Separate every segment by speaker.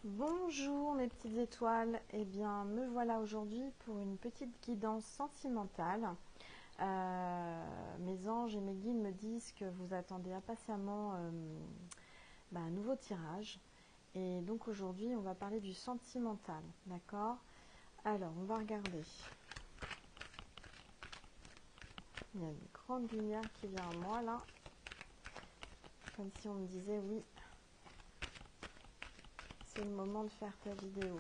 Speaker 1: Bonjour mes petites étoiles, eh bien me voilà aujourd'hui pour une petite guidance sentimentale. Mes anges et mes guides me disent que vous attendez impatiemment un nouveau tirage. Et donc aujourd'hui on va parler du sentimental, d'accord? Alors on va regarder. Il y a une grande lumière qui vient à moi là, comme si on me disait oui, c'est le moment de faire ta vidéo.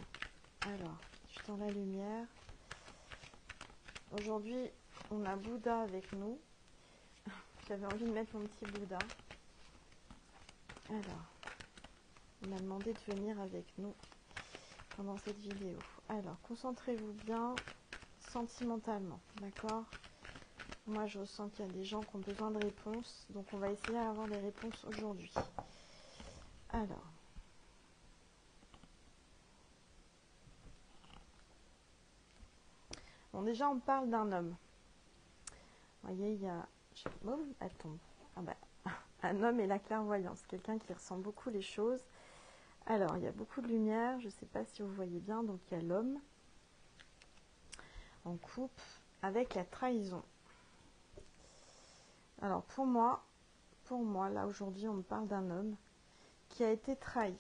Speaker 1: Alors, je tends la lumière. Aujourd'hui, on a Bouddha avec nous. J'avais envie de mettre mon petit Bouddha. Alors, on m'a demandé de venir avec nous pendant cette vidéo. Alors, concentrez-vous bien sentimentalement, d'accord? Moi, je ressens qu'il y a des gens qui ont besoin de réponses, donc on va essayer d'avoir des réponses aujourd'hui. Alors, bon, déjà, on parle d'un homme. Vous voyez, il y a... Oh, elle tombe. Ah bah, un homme et la clairvoyance, quelqu'un qui ressent beaucoup les choses. Alors, il y a beaucoup de lumière, je ne sais pas si vous voyez bien, donc il y a l'homme en couple avec la trahison. Alors, pour moi, là aujourd'hui, on me parle d'un homme qui a été trahi.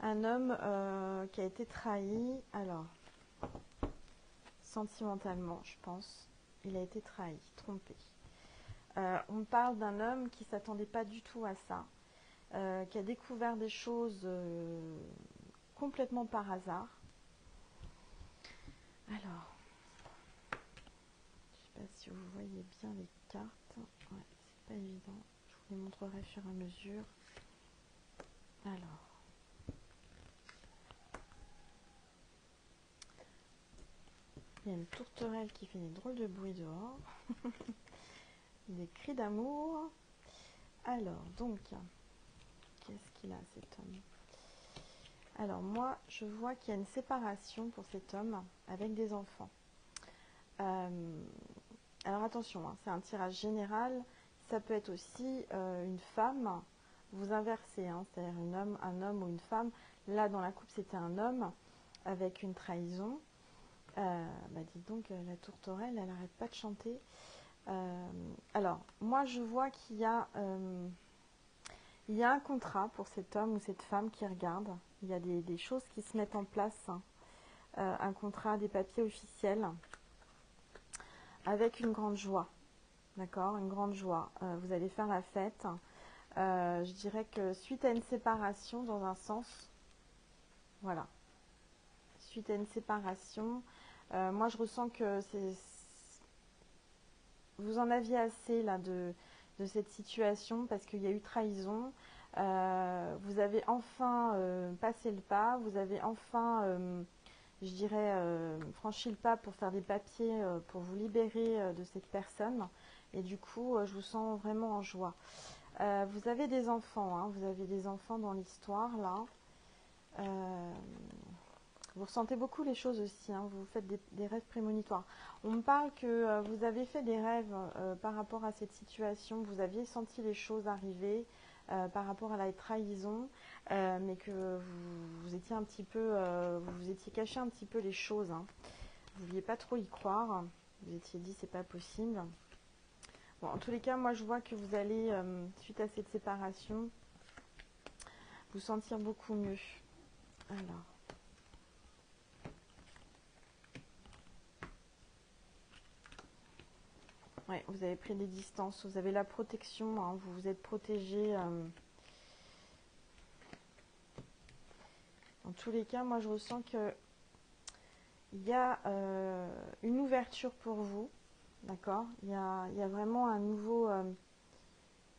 Speaker 1: Un homme qui a été trahi, alors, sentimentalement, je pense, il a été trahi, trompé. On me parle d'un homme qui ne s'attendait pas du tout à ça, qui a découvert des choses complètement par hasard. Alors, je ne sais pas si vous voyez bien les cartes. Ouais, c'est pas évident. Je vous les montrerai au fur et à mesure. Alors, il y a une tourterelle qui fait des drôles de bruit dehors. Des cris d'amour. Alors, donc, qu'est-ce qu'il a cet homme? Alors, moi, je vois qu'il y a une séparation pour cet homme avec des enfants. Alors, attention, hein, c'est un tirage général. Ça peut être aussi une femme. Vous inversez, hein, c'est-à-dire un homme ou une femme. Là, dans la coupe, c'était un homme avec une trahison. Dites donc, la tourterelle, elle n'arrête pas de chanter. Alors, moi, je vois qu'il y a un contrat pour cet homme ou cette femme qui regarde. Il y a des choses qui se mettent en place. Hein. Un contrat, des papiers officiels, avec une grande joie. D'accord, une grande joie. Vous allez faire la fête. Je dirais que suite à une séparation, dans un sens, voilà. Suite à une séparation, moi je ressens que vous en aviez assez là de cette situation parce qu'il y a eu trahison. Vous avez enfin passé le pas, vous avez enfin, je dirais, franchi le pas pour faire des papiers, pour vous libérer de cette personne. Et du coup, je vous sens vraiment en joie. Vous avez des enfants, hein, vous avez des enfants dans l'histoire là. Vous ressentez beaucoup les choses aussi, hein, vous faites des rêves prémonitoires. On me parle que vous avez fait des rêves par rapport à cette situation, vous aviez senti les choses arriver par rapport à la trahison, mais que vous étiez un petit peu, vous vous étiez caché un petit peu les choses. Hein. Vous ne vouliez pas trop y croire, vous étiez dit c'est pas possible. Bon, en tous les cas, moi je vois que vous allez, suite à cette séparation, vous sentir beaucoup mieux. Alors. Ouais, vous avez pris des distances, vous avez la protection, hein, vous vous êtes protégé. En tous les cas, moi je ressens que il y a une ouverture pour vous, d'accord? Il y a vraiment une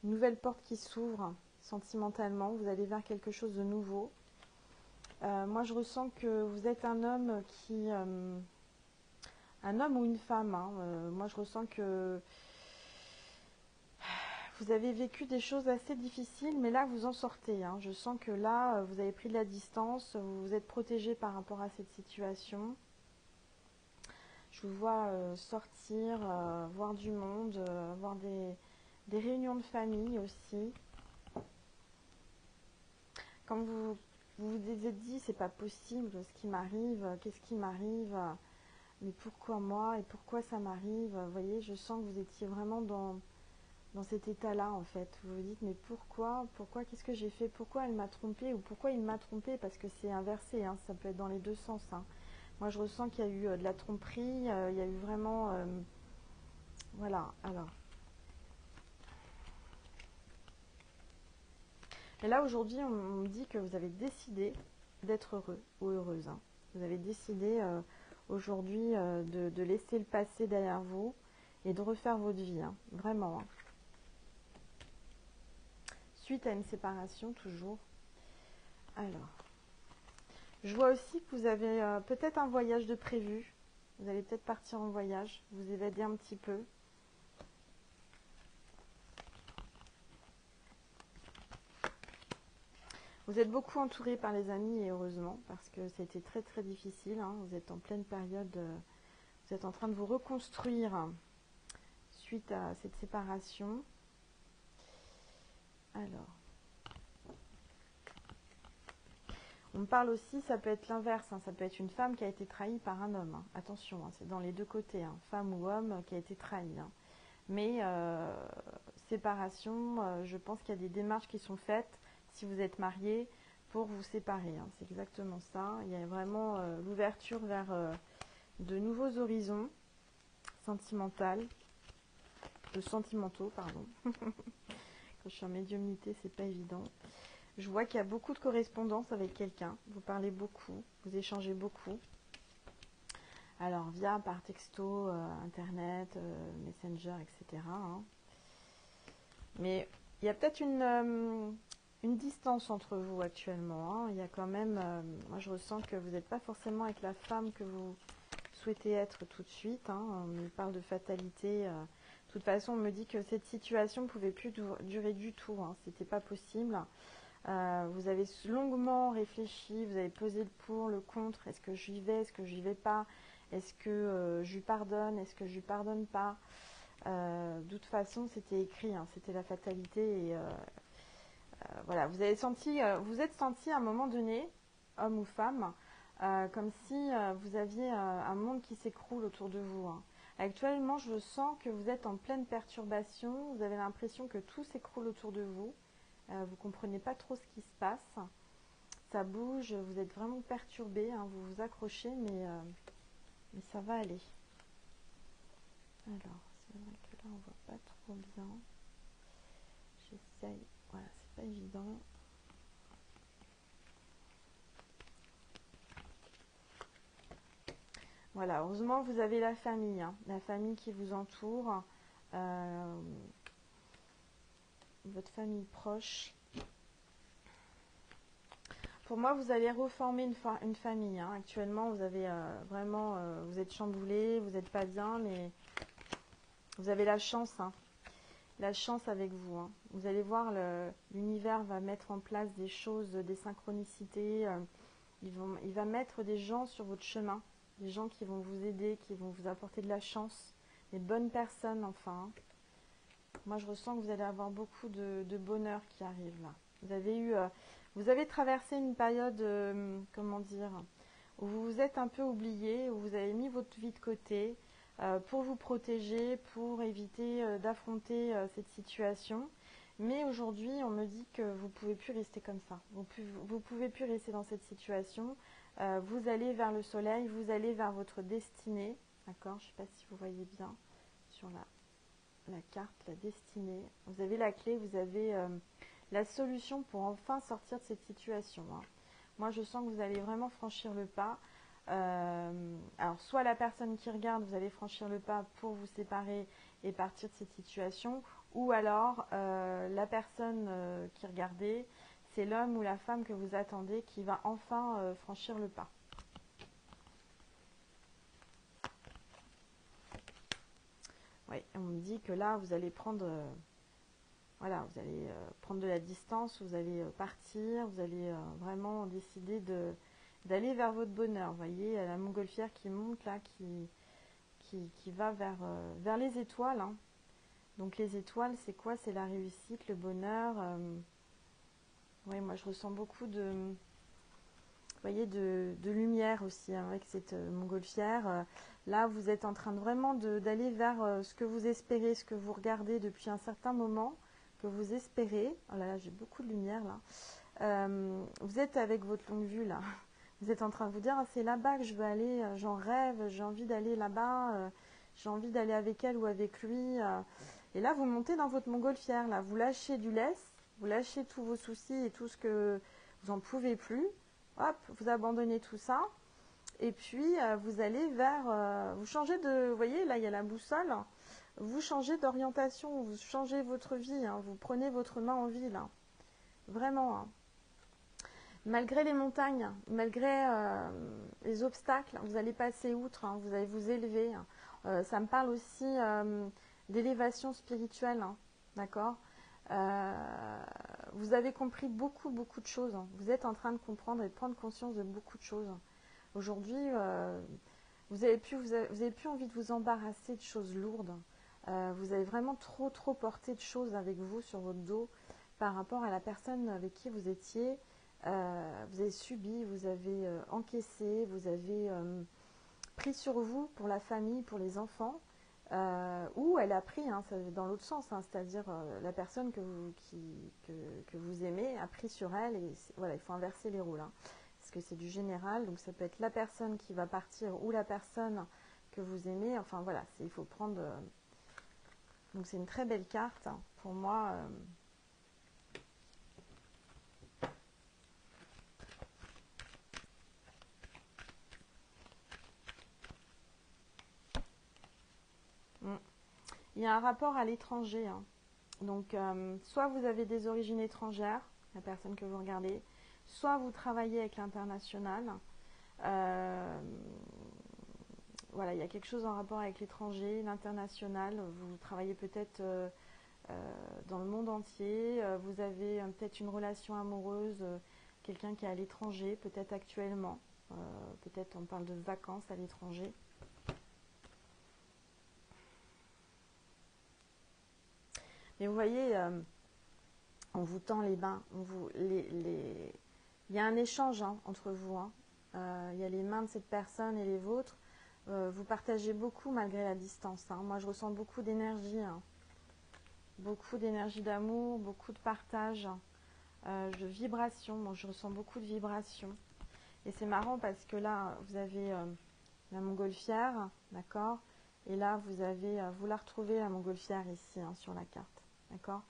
Speaker 1: nouvelle porte qui s'ouvre sentimentalement, vous allez vers quelque chose de nouveau. Moi je ressens que vous êtes un homme un homme ou une femme, hein, moi je ressens que vous avez vécu des choses assez difficiles, mais là vous en sortez. Hein. Je sens que là, vous avez pris de la distance, vous vous êtes protégé par rapport à cette situation. Je vous vois sortir, voir du monde, voir des réunions de famille aussi. Quand vous vous vous êtes dit, c'est pas possible ce qui m'arrive, qu'est-ce qui m'arrive, mais pourquoi moi et pourquoi ça m'arrive. Vous voyez, je sens que vous étiez vraiment dans cet état-là en fait. Vous vous dites, mais pourquoi, qu'est-ce que j'ai fait, pourquoi elle m'a trompé ou pourquoi il m'a trompé, parce que c'est inversé, hein, ça peut être dans les deux sens. Hein. Moi, je ressens qu'il y a eu de la tromperie, il y a eu vraiment... voilà, alors. Et là, aujourd'hui, on me dit que vous avez décidé d'être heureux ou heureuse. Hein. Vous avez décidé aujourd'hui de laisser le passé derrière vous et de refaire votre vie. Hein. Vraiment. Hein. Suite à une séparation, toujours. Alors. Je vois aussi que vous avez peut-être un voyage de prévu. Vous allez peut-être partir en voyage, vous évader un petit peu. Vous êtes beaucoup entouré par les amis et heureusement, parce que c'était très très difficile. Hein. Vous êtes en pleine période, vous êtes en train de vous reconstruire suite à cette séparation. Alors, on me parle aussi, ça peut être l'inverse, hein, ça peut être une femme qui a été trahie par un homme. Hein. Attention, hein, c'est dans les deux côtés, hein, femme ou homme qui a été trahi. Hein. Mais séparation, je pense qu'il y a des démarches qui sont faites si vous êtes marié pour vous séparer. Hein. C'est exactement ça. Il y a vraiment l'ouverture vers de nouveaux horizons sentimentaux, pardon. Quand je suis en médiumnité, c'est pas évident. Je vois qu'il y a beaucoup de correspondance avec quelqu'un. Vous parlez beaucoup, vous échangez beaucoup. Alors, par texto, internet, messenger, etc. Hein. Mais il y a peut-être une distance entre vous actuellement. Hein. Il y a quand même, moi je ressens que vous n'êtes pas forcément avec la femme que vous souhaitez être tout de suite. Hein. On me parle de fatalité. De toute façon, on me dit que cette situation ne pouvait plus durer du tout. Hein. C'était pas possible. Vous avez longuement réfléchi, vous avez pesé le pour, le contre. Est-ce que j'y vais, est-ce que j'y vais pas? Est-ce que je lui pardonne, est-ce que je lui pardonne pas? De toute façon, c'était écrit, hein, c'était la fatalité. Et voilà, vous êtes senti à un moment donné, homme ou femme, comme si vous aviez un monde qui s'écroule autour de vous. Hein. Actuellement, je sens que vous êtes en pleine perturbation, vous avez l'impression que tout s'écroule autour de vous. Vous ne comprenez pas trop ce qui se passe. Ça bouge, vous êtes vraiment perturbé, hein, vous vous accrochez, mais ça va aller. Alors, c'est vrai que là, on ne voit pas trop bien. J'essaye. Voilà, c'est pas évident. Voilà, heureusement, vous avez la famille. Hein, la famille qui vous entoure. Votre famille proche. Pour moi, vous allez reformer une famille. Hein. Actuellement, vous avez vraiment, vous êtes chamboulé, vous n'êtes pas bien, mais vous avez la chance. Hein. La chance avec vous. Hein. Vous allez voir, l'univers va mettre en place des choses, des synchronicités. Il va mettre des gens sur votre chemin, des gens qui vont vous aider, qui vont vous apporter de la chance, des bonnes personnes enfin. Moi, je ressens que vous allez avoir beaucoup de bonheur qui arrive là. Vous avez traversé une période, comment dire, où vous vous êtes un peu oublié, où vous avez mis votre vie de côté pour vous protéger, pour éviter d'affronter cette situation. Mais aujourd'hui, on me dit que vous ne pouvez plus rester comme ça. Vous ne pouvez plus rester dans cette situation. Vous allez vers le soleil, vous allez vers votre destinée. D'accord? Je ne sais pas si vous voyez bien sur la carte, la destinée. Vous avez la clé, vous avez la solution pour enfin sortir de cette situation. Hein. Moi, je sens que vous allez vraiment franchir le pas. Alors, soit la personne qui regarde, vous allez franchir le pas pour vous séparer et partir de cette situation, ou alors la personne qui regardait, c'est l'homme ou la femme que vous attendez qui va enfin franchir le pas. Oui, on me dit que là, vous allez prendre, voilà, vous allez prendre de la distance, vous allez partir, vous allez vraiment décider d'aller vers votre bonheur. Vous voyez, la montgolfière qui monte là, qui va vers les étoiles. Hein. Donc les étoiles, c'est quoi? C'est la réussite, le bonheur. Oui, moi je ressens beaucoup voyez, de lumière aussi, hein, avec cette montgolfière. Là, vous êtes en train de vraiment d'aller vers ce que vous espérez, ce que vous regardez depuis un certain moment, que vous espérez. Oh là là, j'ai beaucoup de lumière là. Vous êtes avec votre longue vue là. Vous êtes en train de vous dire, ah, c'est là-bas que je veux aller, j'en rêve, j'ai envie d'aller là-bas, j'ai envie d'aller avec elle ou avec lui. Et là, vous montez dans votre montgolfière, là, vous lâchez du lest, vous lâchez tous vos soucis et tout ce que vous n'en pouvez plus. Hop, vous abandonnez tout ça. Et puis, vous allez vers, vous changez de, vous voyez, là, il y a la boussole. Vous changez d'orientation, vous changez votre vie, hein, vous prenez votre main en vie, là. Vraiment, hein. Malgré les montagnes, malgré les obstacles, vous allez passer outre, hein, vous allez vous élever. Ça me parle aussi d'élévation spirituelle, hein, d'accord. Vous avez compris beaucoup, beaucoup de choses. Hein. Vous êtes en train de comprendre et de prendre conscience de beaucoup de choses. Aujourd'hui, vous avez plus envie de vous embarrasser de choses lourdes. Vous avez vraiment trop, trop porté de choses avec vous sur votre dos par rapport à la personne avec qui vous étiez. Vous avez subi, vous avez encaissé, vous avez pris sur vous pour la famille, pour les enfants, ou elle a pris, hein, dans l'autre sens, hein, c'est-à-dire la personne que vous aimez a pris sur elle, et voilà, il faut inverser les rôles, hein, parce que c'est du général, donc ça peut être la personne qui va partir ou la personne que vous aimez, enfin voilà, il faut prendre... donc c'est une très belle carte, hein, pour moi... Il y a un rapport à l'étranger, hein. Donc, soit vous avez des origines étrangères, la personne que vous regardez, soit vous travaillez avec l'international. Voilà, il y a quelque chose en rapport avec l'étranger, l'international. Vous travaillez peut-être dans le monde entier. Vous avez peut-être une relation amoureuse, quelqu'un qui est à l'étranger, peut-être actuellement. Peut-être on parle de vacances à l'étranger. Mais vous voyez, on vous tend les mains. Il y a un échange, hein, entre vous. Hein. Il y a les mains de cette personne et les vôtres. Vous partagez beaucoup malgré la distance. Hein. Moi, je ressens beaucoup d'énergie. Hein. Beaucoup d'énergie d'amour, beaucoup de partage, de vibration. Moi, je ressens beaucoup de vibration. Et c'est marrant parce que là, vous avez la montgolfière, d'accord. Et là, vous la retrouvez, la montgolfière, ici, hein, sur la carte. D'accord.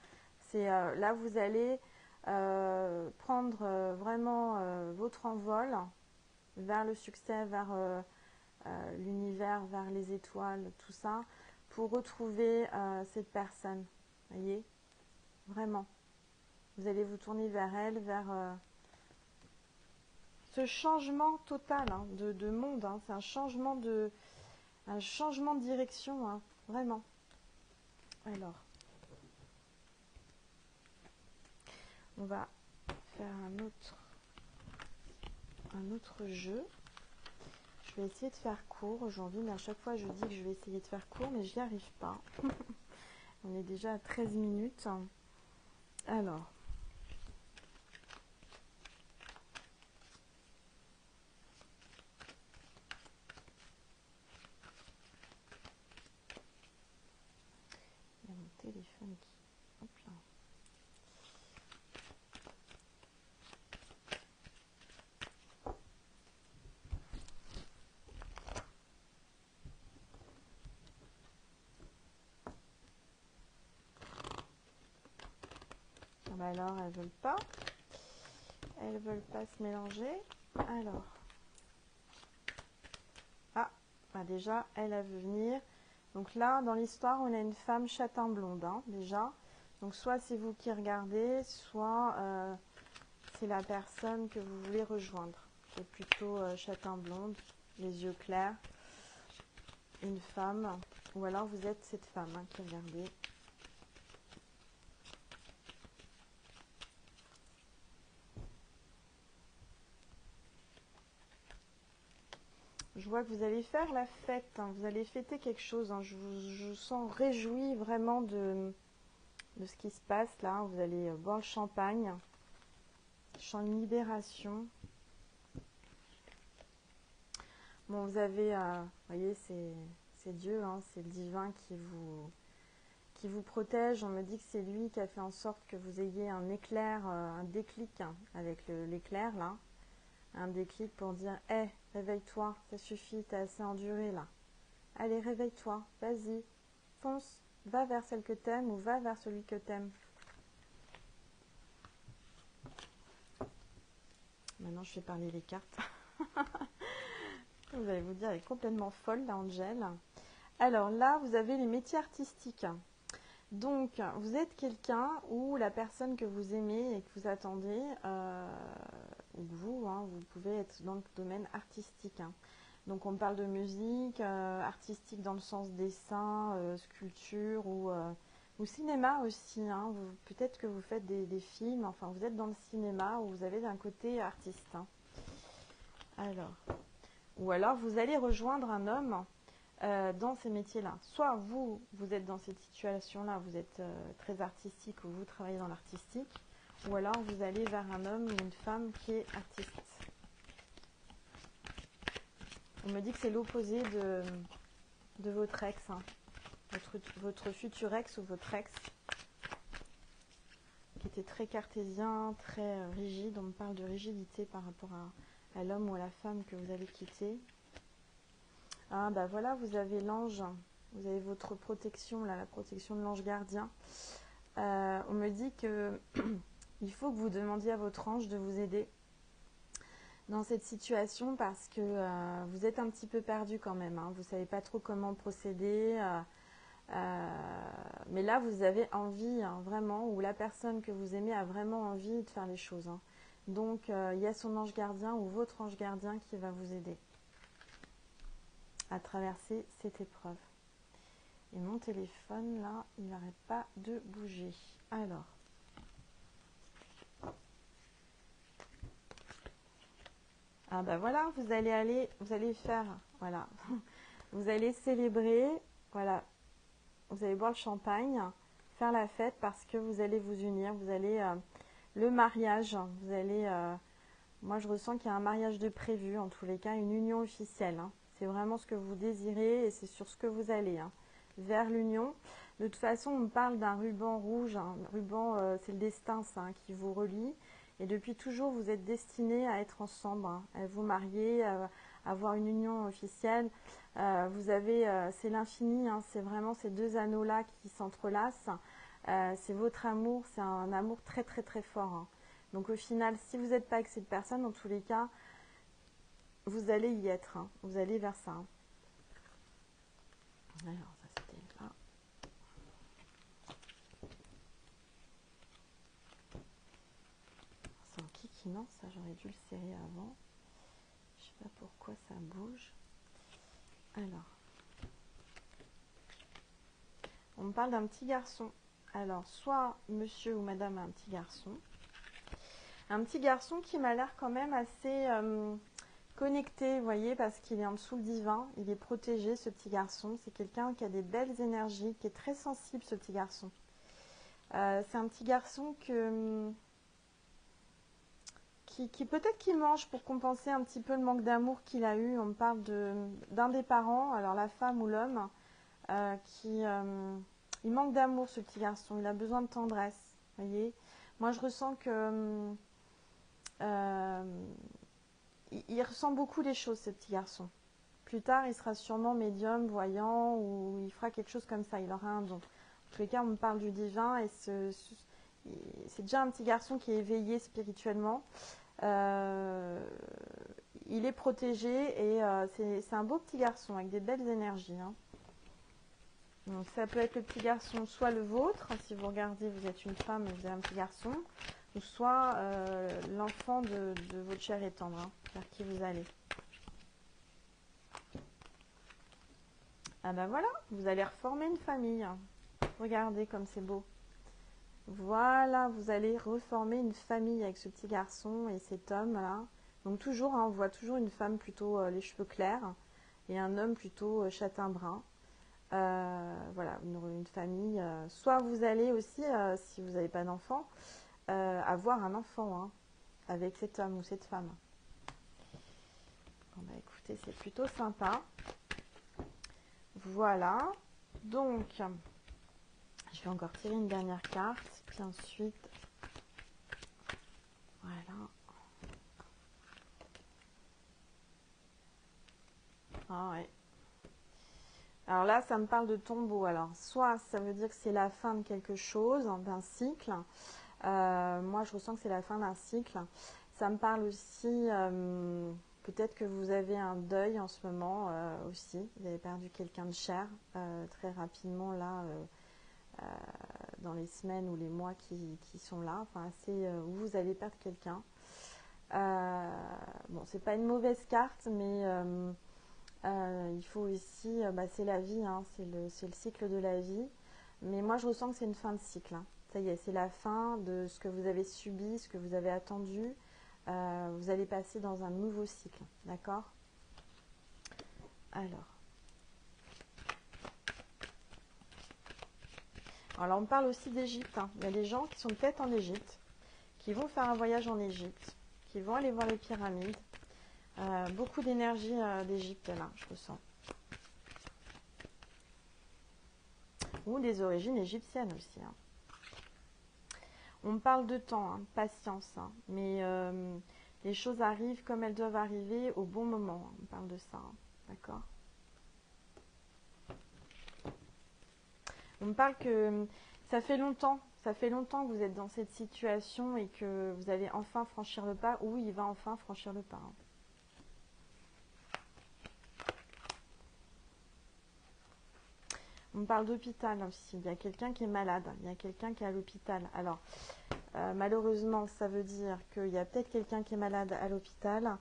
Speaker 1: C'est là vous allez prendre vraiment votre envol vers le succès, vers l'univers, vers les étoiles, tout ça, pour retrouver cette personne. Voyez, vraiment. Vous allez vous tourner vers elle, vers ce changement total, hein, de monde. Hein. C'est un changement de direction, hein, vraiment. Alors. On va faire un autre jeu. Je vais essayer de faire court aujourd'hui, mais à chaque fois je dis que je vais essayer de faire court, mais je n'y arrive pas. On est déjà à 13 minutes. Alors. Il y a mon téléphone qui... Hop là. Ah bah alors, elles veulent pas. Elles veulent pas se mélanger. Alors. Ah, bah déjà, elle veut venir. Donc là, dans l'histoire, on a une femme châtain blonde, hein, déjà. Donc soit c'est vous qui regardez, soit c'est la personne que vous voulez rejoindre. Qui est plutôt châtain blonde, les yeux clairs. Une femme. Ou alors vous êtes cette femme, hein, qui regardez. Je vois que vous allez faire la fête, hein, vous allez fêter quelque chose. Hein, je vous sens réjoui vraiment de ce qui se passe là. Vous allez boire le champagne. Je sens une libération. Bon, vous avez, vous voyez, c'est Dieu, hein, c'est le divin qui vous protège. On me dit que c'est lui qui a fait en sorte que vous ayez un éclair, un déclic hein, avec l'éclair là. Un déclic pour dire, hé, réveille-toi, ça suffit, t'as assez enduré là. Allez, réveille-toi, vas-y, fonce, va vers celle que t'aimes ou va vers celui que t'aimes. Maintenant, je fais parler les cartes. Vous allez vous dire, elle est complètement folle, la Angèle. Alors là, vous avez les métiers artistiques. Donc, vous êtes quelqu'un ou la personne que vous aimez et que vous attendez, ou vous, hein, vous pouvez être dans le domaine artistique. Hein. Donc, on parle de musique, artistique dans le sens dessin, sculpture ou cinéma aussi. Hein. Peut-être que vous faites des films, enfin, vous êtes dans le cinéma ou vous avez un côté artiste. Hein. Ou alors, vous allez rejoindre un homme dans ces métiers-là. Soit vous êtes dans cette situation-là, vous êtes très artistique ou vous travaillez dans l'artistique, ou alors vous allez vers un homme ou une femme qui est artiste. On me dit que c'est l'opposé de votre ex, hein. Votre futur ex ou votre ex, qui était très cartésien, très rigide. On me parle de rigidité par rapport à l'homme ou à la femme que vous avez quitté. Ah bah voilà, vous avez l'ange, vous avez votre protection, là, la protection de l'ange gardien. On me dit que il faut que vous demandiez à votre ange de vous aider dans cette situation parce que vous êtes un petit peu perdu quand même. Hein. Vous ne savez pas trop comment procéder. Mais là, vous avez envie, hein, vraiment, ou la personne que vous aimez a vraiment envie de faire les choses. Hein. Donc, il y a son ange gardien ou votre ange gardien qui va vous aider à traverser cette épreuve. Et mon téléphone, là, il n'arrête pas de bouger. Alors. Ah ben voilà, vous allez faire, voilà. Vous allez célébrer, voilà. Vous allez boire le champagne, faire la fête parce que vous allez vous unir. Vous allez, le mariage, vous allez, moi je ressens qu'il y a un mariage de prévu, en tous les cas, une union officielle. Hein. C'est vraiment ce que vous désirez et c'est sur ce que vous allez, hein, vers l'union. De toute façon, on parle d'un ruban rouge. Un ruban, c'est le destin, ça, hein, qui vous relie. Et depuis toujours, vous êtes destinés à être ensemble, hein, à vous marier, à avoir une union officielle. Vous avez, c'est l'infini, hein, c'est vraiment ces deux anneaux-là qui s'entrelacent. C'est votre amour, c'est un amour très très très fort. Hein. Donc au final, si vous n'êtes pas avec cette personne, dans tous les cas, vous allez y être, hein, vous allez vers ça. Hein. Alors, ça c'était là. C'est un kikinant, ça j'aurais dû le serrer avant. Je sais pas pourquoi ça bouge. Alors, on me parle d'un petit garçon. Alors, soit monsieur ou madame a un petit garçon. Un petit garçon qui m'a l'air quand même assez connecté, vous voyez, parce qu'il est en dessous le divin. Il est protégé, ce petit garçon. C'est quelqu'un qui a des belles énergies, qui est très sensible, ce petit garçon. C'est un petit garçon qui peut-être qu'il mange pour compenser un petit peu le manque d'amour qu'il a eu. On me parle d'un des parents, alors la femme ou l'homme, il manque d'amour, ce petit garçon. Il a besoin de tendresse, voyez. Moi, je ressens que il ressent beaucoup les choses, ce petit garçon. Plus tard, il sera sûrement médium, voyant, ou il fera quelque chose comme ça. Il aura un don. En tous les cas, on me parle du divin et c'est déjà un petit garçon qui est éveillé spirituellement. Il est protégé et c'est un beau petit garçon avec des belles énergies. Hein. Donc ça peut être le petit garçon, soit le vôtre, si vous regardez, vous êtes une femme et vous avez un petit garçon, ou soit l'enfant de votre chair et tendre, hein, vers qui vous allez. Ah ben voilà, vous allez reformer une famille. Regardez comme c'est beau. Voilà, vous allez reformer une famille avec ce petit garçon et cet homme-là. Donc toujours, hein, on voit toujours une femme plutôt les cheveux clairs et un homme plutôt châtain-brun. Voilà, une famille. Soit vous allez aussi, si vous n'avez pas d'enfant, avoir un enfant hein, avec cet homme ou cette femme. Bon, bah écoutez, c'est plutôt sympa. Voilà. Donc, je vais encore tirer une dernière carte. Puis ensuite, voilà. Ah ouais. Alors là, ça me parle de tombeau. Alors, soit ça veut dire que c'est la fin de quelque chose, d'un cycle. Moi, je ressens que c'est la fin d'un cycle. Ça me parle aussi, peut-être que vous avez un deuil en ce moment aussi. Vous avez perdu quelqu'un de cher très rapidement là, dans les semaines ou les mois qui sont là. Enfin, assez, où vous allez perdre quelqu'un. Bon, c'est pas une mauvaise carte, mais il faut aussi, c'est la vie, hein, c'est le cycle de la vie. Mais moi, je ressens que c'est une fin de cycle. Hein. Ça y est, c'est la fin de ce que vous avez subi, ce que vous avez attendu. Vous allez passer dans un nouveau cycle, d'accord? Alors, on parle aussi d'Égypte. Hein. Il y a des gens qui sont peut-être en Égypte, qui vont faire un voyage en Égypte, qui vont aller voir les pyramides. Beaucoup d'énergie d'Égypte là, je ressens. Ou des origines égyptiennes aussi. Hein. On me parle de temps, hein, patience, hein, mais les choses arrivent comme elles doivent arriver au bon moment. On parle de ça, hein, d'accord? On me parle que ça fait longtemps que vous êtes dans cette situation et que vous allez enfin franchir le pas, ou il va enfin franchir le pas. Hein. On me parle d'hôpital aussi. Il y a quelqu'un qui est malade, il y a quelqu'un qui est à l'hôpital. Alors, malheureusement, ça veut dire qu'il y a peut-être quelqu'un qui est malade à l'hôpital,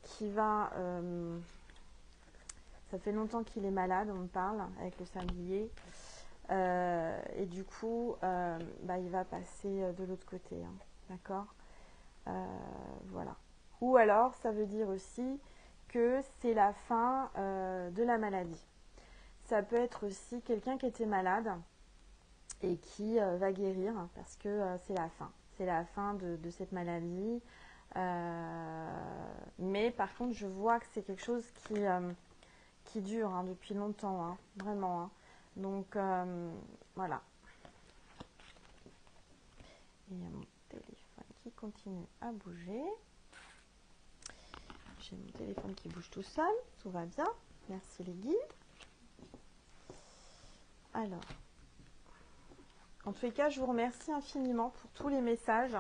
Speaker 1: qui va... ça fait longtemps qu'il est malade, on me parle, avec le singulier. Et du coup, il va passer de l'autre côté. Hein, d'accord? Voilà. Ou alors, ça veut dire aussi que c'est la fin de la maladie. Ça peut être aussi quelqu'un qui était malade et qui va guérir parce que c'est la fin. C'est la fin de cette maladie. Mais par contre, je vois que c'est quelque chose qui dure hein, depuis longtemps, hein, vraiment. Hein. Donc, voilà. Il y a mon téléphone qui continue à bouger. J'ai mon téléphone qui bouge tout seul. Tout va bien. Merci les guides. Alors, en tous les cas, je vous remercie infiniment pour tous les messages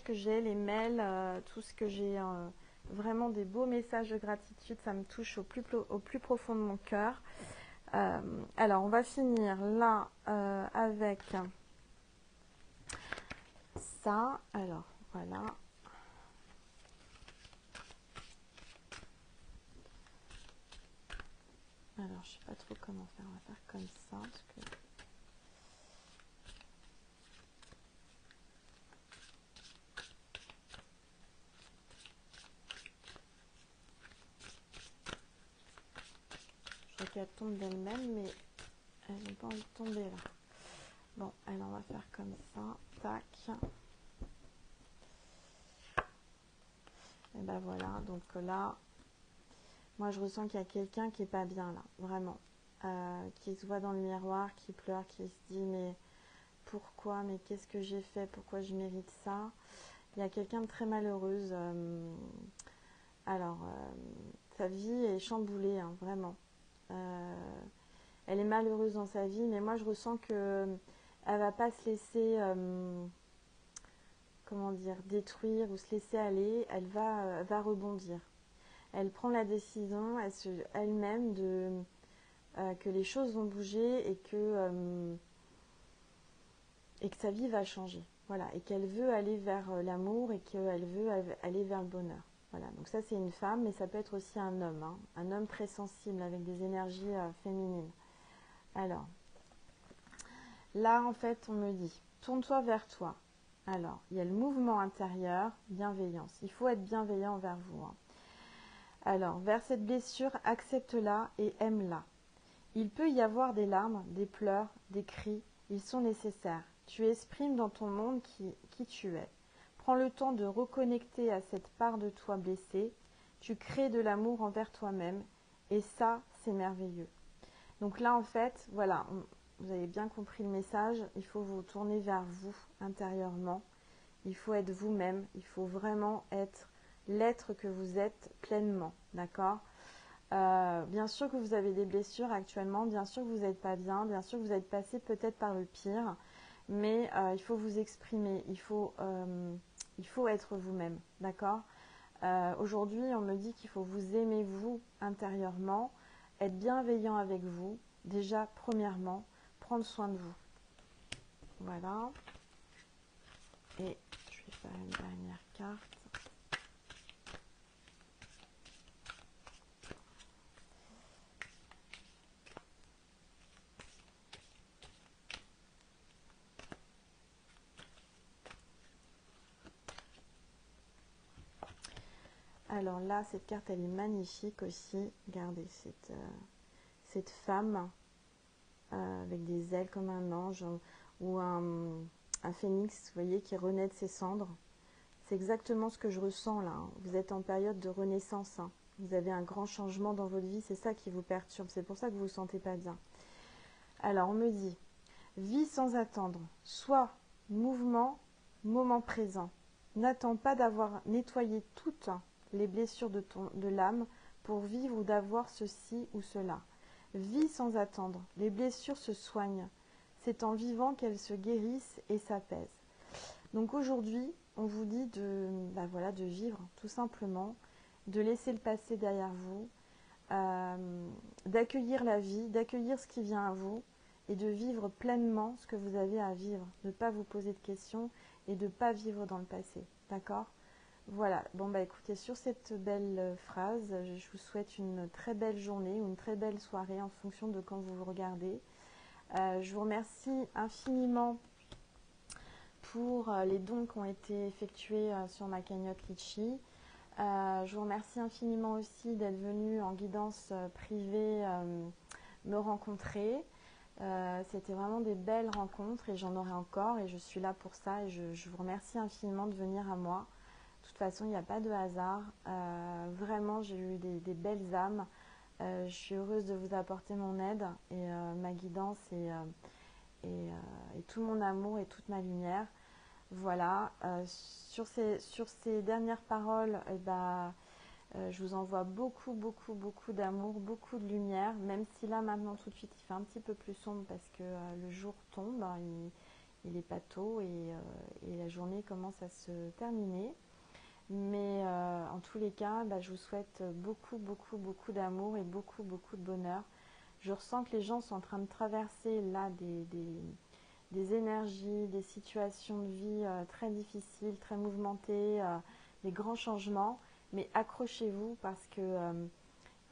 Speaker 1: que j'ai, les mails, tout ce que j'ai, vraiment des beaux messages de gratitude, ça me touche au plus profond de mon cœur. Alors, on va finir là avec ça. Alors, voilà. Alors, je sais pas trop comment faire, on va faire comme ça, parce que... Je vois qu'elle tombe d'elle-même, mais elle n'a pas envie de tomber là. Bon, alors on va faire comme ça, tac. Et ben voilà, donc là, moi je ressens qu'il y a quelqu'un qui est pas bien là, vraiment. Qui se voit dans le miroir, qui pleure, qui se dit mais pourquoi, mais qu'est-ce que j'ai fait, pourquoi je mérite ça. Il y a quelqu'un de très malheureuse. Alors, sa vie est chamboulée, hein, vraiment. Elle est malheureuse dans sa vie, mais moi je ressens que elle va pas se laisser, comment dire, détruire ou se laisser aller. Elle va rebondir. Elle prend la décision elle-même que les choses vont bouger et que sa vie va changer. Voilà, et qu'elle veut aller vers l'amour et qu'elle veut aller vers le bonheur. Voilà, donc ça c'est une femme, mais ça peut être aussi un homme, hein, un homme très sensible avec des énergies féminines. Alors, là en fait on me dit, tourne-toi vers toi. Alors, il y a le mouvement intérieur, bienveillance. Il faut être bienveillant envers vous. Hein. Alors, vers cette blessure, accepte-la et aime-la. Il peut y avoir des larmes, des pleurs, des cris, ils sont nécessaires. Tu exprimes dans ton monde qui tu es. Prends le temps de reconnecter à cette part de toi blessée. Tu crées de l'amour envers toi-même et ça, c'est merveilleux. Donc là, en fait, voilà, vous avez bien compris le message. Il faut vous tourner vers vous intérieurement. Il faut être vous-même. Il faut vraiment être l'être que vous êtes pleinement. D'accord ? Bien sûr que vous avez des blessures actuellement. Bien sûr que vous n'êtes pas bien. Bien sûr que vous êtes passé peut-être par le pire. Mais il faut vous exprimer. Il faut être vous-même. D'accord ? Aujourd'hui, on me dit qu'il faut vous aimer vous intérieurement, être bienveillant avec vous. Déjà, premièrement, prendre soin de vous. Voilà. Et je vais faire une dernière carte. Alors là, cette carte, elle est magnifique aussi. Regardez cette femme avec des ailes comme un ange ou un phénix, vous voyez, qui renaît de ses cendres. C'est exactement ce que je ressens là. Vous êtes en période de renaissance. Vous avez un grand changement dans votre vie. C'est ça qui vous perturbe. C'est pour ça que vous ne vous sentez pas bien. Alors, on me dit, vis sans attendre. Sois mouvement, moment présent. N'attends pas d'avoir nettoyé toutes les blessures de l'âme pour vivre ou d'avoir ceci ou cela. Vis sans attendre. Les blessures se soignent. C'est en vivant qu'elles se guérissent et s'apaisent. Donc aujourd'hui, on vous dit de vivre tout simplement, de laisser le passé derrière vous, d'accueillir la vie, d'accueillir ce qui vient à vous et de vivre pleinement ce que vous avez à vivre, de ne pas vous poser de questions et de ne pas vivre dans le passé. D'accord ? Voilà. Bon, bah écoutez, sur cette belle phrase, je vous souhaite une très belle journée ou une très belle soirée en fonction de quand vous vous regardez. Je vous remercie infiniment pour les dons qui ont été effectués sur ma cagnotte Litchi. Je vous remercie infiniment aussi d'être venu en guidance privée me rencontrer. C'était vraiment des belles rencontres et j'en aurai encore et je suis là pour ça et je vous remercie infiniment de venir à moi. De toute façon, il n'y a pas de hasard. Vraiment, j'ai eu des belles âmes. Je suis heureuse de vous apporter mon aide et ma guidance et tout mon amour et toute ma lumière. Voilà, sur ces dernières paroles, je vous envoie beaucoup, beaucoup, beaucoup d'amour, beaucoup de lumière, même si là, maintenant, tout de suite, il fait un petit peu plus sombre parce que le jour tombe, il n'est pas tôt et la journée commence à se terminer. Mais en tous les cas, je vous souhaite beaucoup, beaucoup, beaucoup d'amour et beaucoup, beaucoup de bonheur. Je ressens que les gens sont en train de traverser là des énergies, des situations de vie très difficiles, très mouvementées, des grands changements. Mais accrochez-vous parce que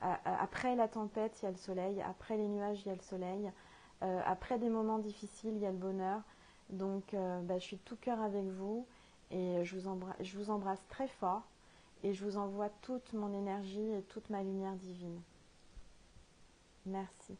Speaker 1: après la tempête, il y a le soleil. Après les nuages, il y a le soleil. Après des moments difficiles, il y a le bonheur. Donc, je suis de tout cœur avec vous et je vous embrasse très fort et je vous envoie toute mon énergie et toute ma lumière divine. Merci.